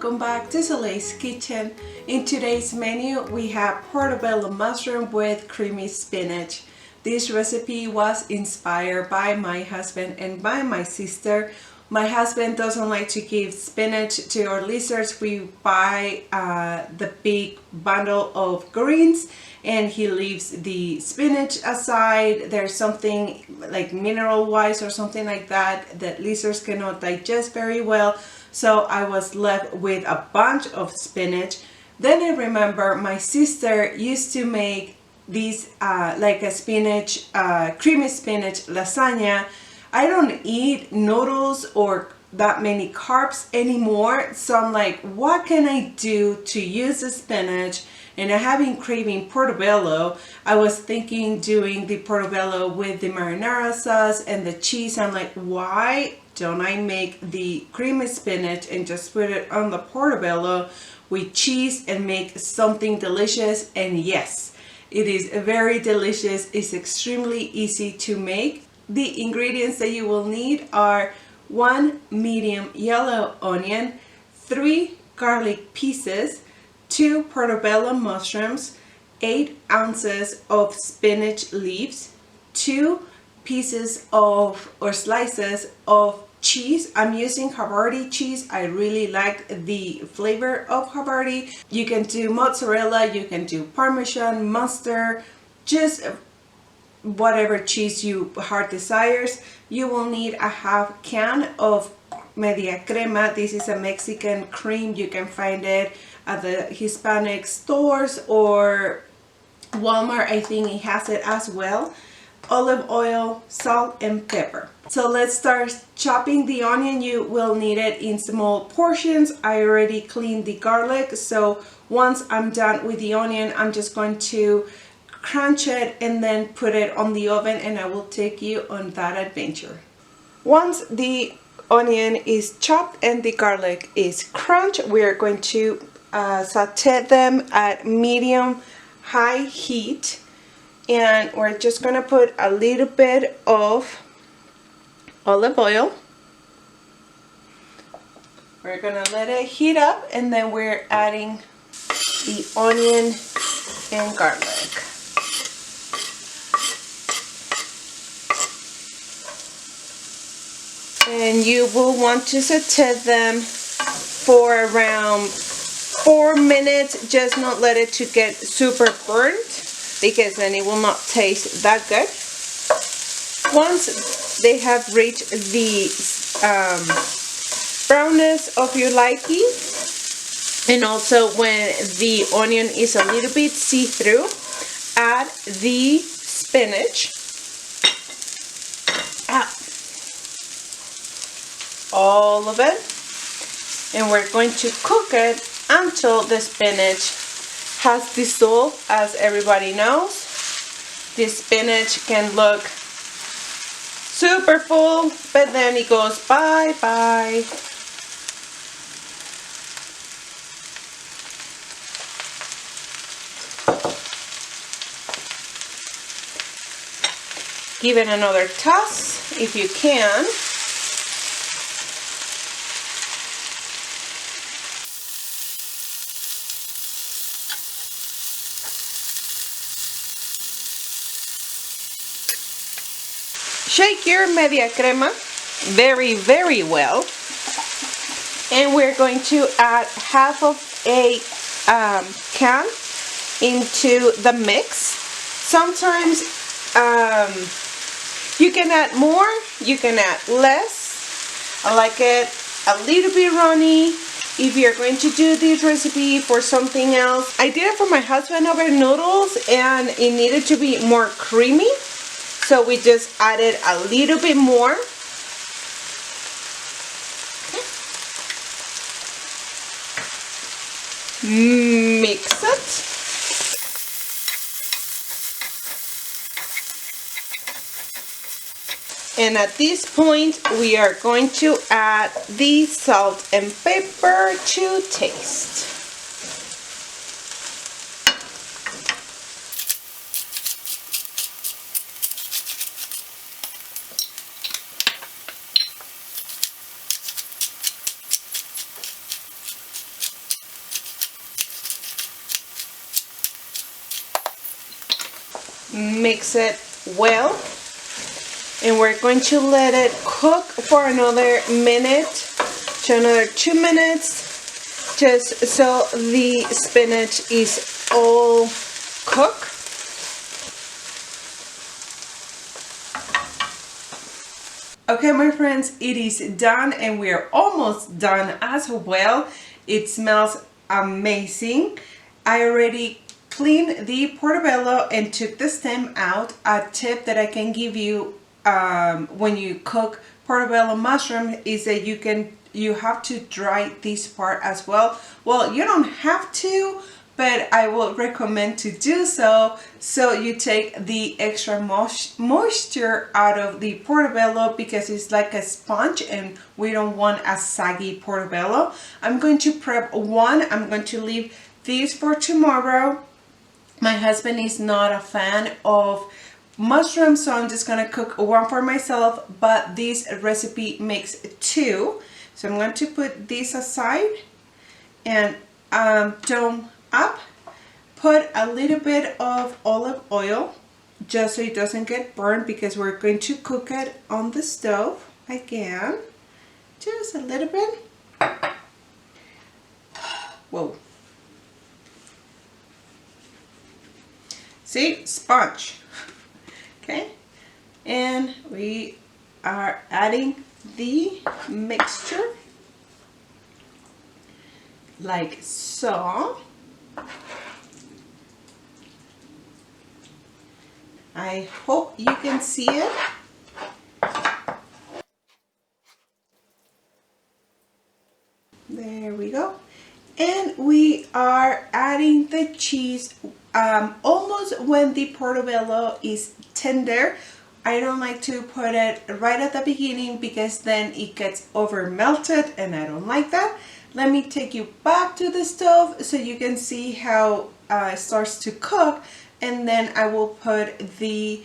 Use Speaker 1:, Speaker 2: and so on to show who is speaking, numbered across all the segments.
Speaker 1: welcome back to Soleil's Kitchen. In today's menu we have portobello mushroom with creamy spinach. This recipe was inspired by my husband and by my sister. My husband doesn't like to give spinach to our lizards. We buy the big bundle of greens and he leaves the spinach aside. There's something like mineral wise or something like that that lizards cannot digest very well. So I was left with a bunch of spinach. Then I remember my sister used to make these like a spinach, creamy spinach lasagna. I don't eat noodles or that many carbs anymore. So I'm like, what can I do to use the spinach? And I have been craving portobello. I was thinking doing the portobello with the marinara sauce and the cheese. I'm like, why don't I make the creamy spinach and just put it on the portobello with cheese and make something delicious? And yes, it is very delicious. It's extremely easy to make. The ingredients that you will need are 1 medium yellow onion, 3 garlic pieces, 2 portobello mushrooms, 8 ounces of spinach leaves, 2 pieces of or slices of cheese. I'm using havarti cheese. I really like the flavor of havarti. You can do mozzarella, you can do parmesan, mustard, just whatever cheese you heart desires. You will need a half can of media crema. This is a Mexican cream. You can find it at the Hispanic stores or Walmart. I think it has it as well. Olive oil, salt, and pepper. So let's start chopping the onion. You will need it in small portions. I already cleaned the garlic, so once I'm done with the onion, I'm just going to crunch it and then put it on the oven, and I will take you on that adventure. Once the onion is chopped and the garlic is crunched, we are going to saute them at medium-high heat, and we're just going to put a little bit of olive oil. We're going to let it heat up, and then we're adding the onion and garlic. And you will want to saute them for around 4 minutes. Just not let it to get super burnt, because then it will not taste that good. Once they have reached the brownness of your liking, and also when the onion is a little bit see-through, add the spinach. All of it, and we're going to cook it until the spinach has dissolved. As everybody knows, the spinach can look super full, but then it goes bye-bye. Give it another toss if you can. Shake your media crema very well, and we're going to add half of a can into the mix. Sometimes you can add more, you can add less. I like it a little bit runny. If you're going to do this recipe for something else, I did it for my husband over noodles and it needed to be more creamy. So we just added a little bit more. Mix it. And at this point, we are going to add the salt and pepper to taste. mix it well, and we're going to let it cook for another minute to another 2 minutes, just so the spinach is all cooked. Okay, my friends, it is done, and we are almost done as well. It smells amazing. I already cleaned the portobello and took the stem out. A tip that I can give you when you cook portobello mushroom is that you have to dry this part as well. Well, you don't have to, but I will recommend to do so. So you take the extra moisture out of the portobello, because it's like a sponge and we don't want a saggy portobello. I'm going to prep one. I'm going to leave this for tomorrow. My husband is not a fan of mushrooms, so I'm just gonna cook one for myself, but this recipe makes 2. So I'm going to put this aside and tone up. Put a little bit of olive oil just so it doesn't get burned, because we're going to cook it on the stove again. Just a little bit. Whoa. See, sponge. Okay, and we are adding the mixture like so. I hope you can see it. There we go. And we are adding the cheese almost when the portobello is tender. I don't like to put it right at the beginning, because then it gets over melted and I don't like that. Let me take you back to the stove so you can see how it starts to cook, and then I will put the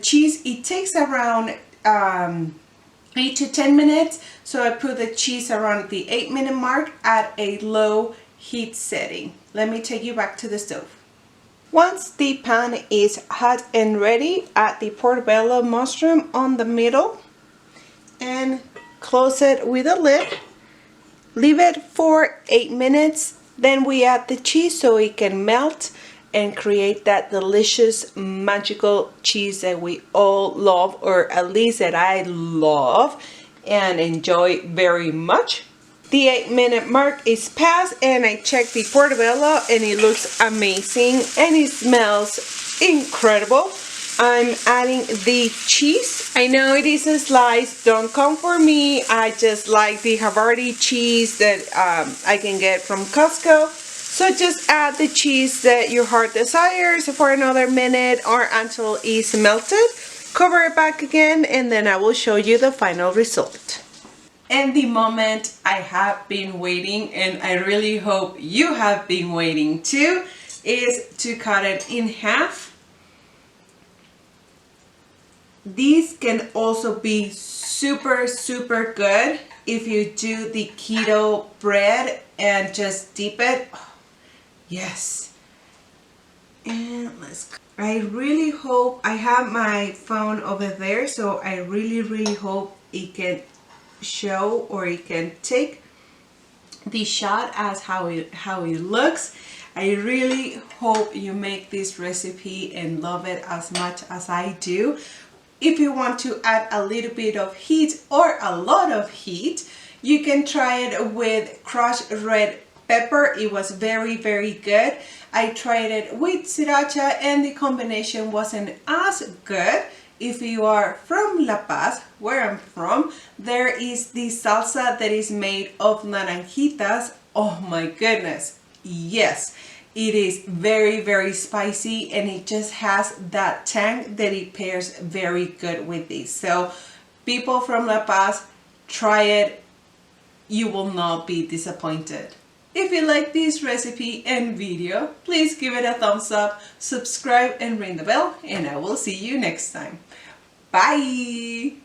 Speaker 1: cheese. It takes around 8 to 10 minutes, so I put the cheese around the 8-minute mark at a low heat setting. Let me take you back to the stove. Once the pan is hot and ready, add the portobello mushroom on the middle and close it with a lid. Leave it for 8 minutes. Then we add the cheese so it can melt and create that delicious magical cheese that we all love, or at least that I love and enjoy very much. The 8-minute mark is past, and I checked the portobello and it looks amazing and it smells incredible. I'm adding the cheese. I know it is a slice, don't come for me. I just like the havarti cheese that I can get from Costco. So just add the cheese that your heart desires for another minute or until it's melted. Cover it back again, and then I will show you the final result. And the moment I have been waiting, and I really hope you have been waiting too, is to cut it in half. These can also be super good if you do the keto bread and just dip it. Yes. And I really hope, I have my phone over there, so I really hope it can show, or it can take the shot as how it looks. I really hope you make this recipe and love it as much as I do. If you want to add a little bit of heat or a lot of heat, you can try it with crushed red pepper. It was very good. I tried it with sriracha and the combination wasn't as good. If you are from La Paz, where I'm from, there is this salsa that is made of naranjitas. Oh my goodness, yes, it is very spicy, and it just has that tang that it pairs very good with this. So people from La Paz, try it. You will not be disappointed. If you like this recipe and video, please give it a thumbs up, subscribe and ring the bell, and I will see you next time. Bye!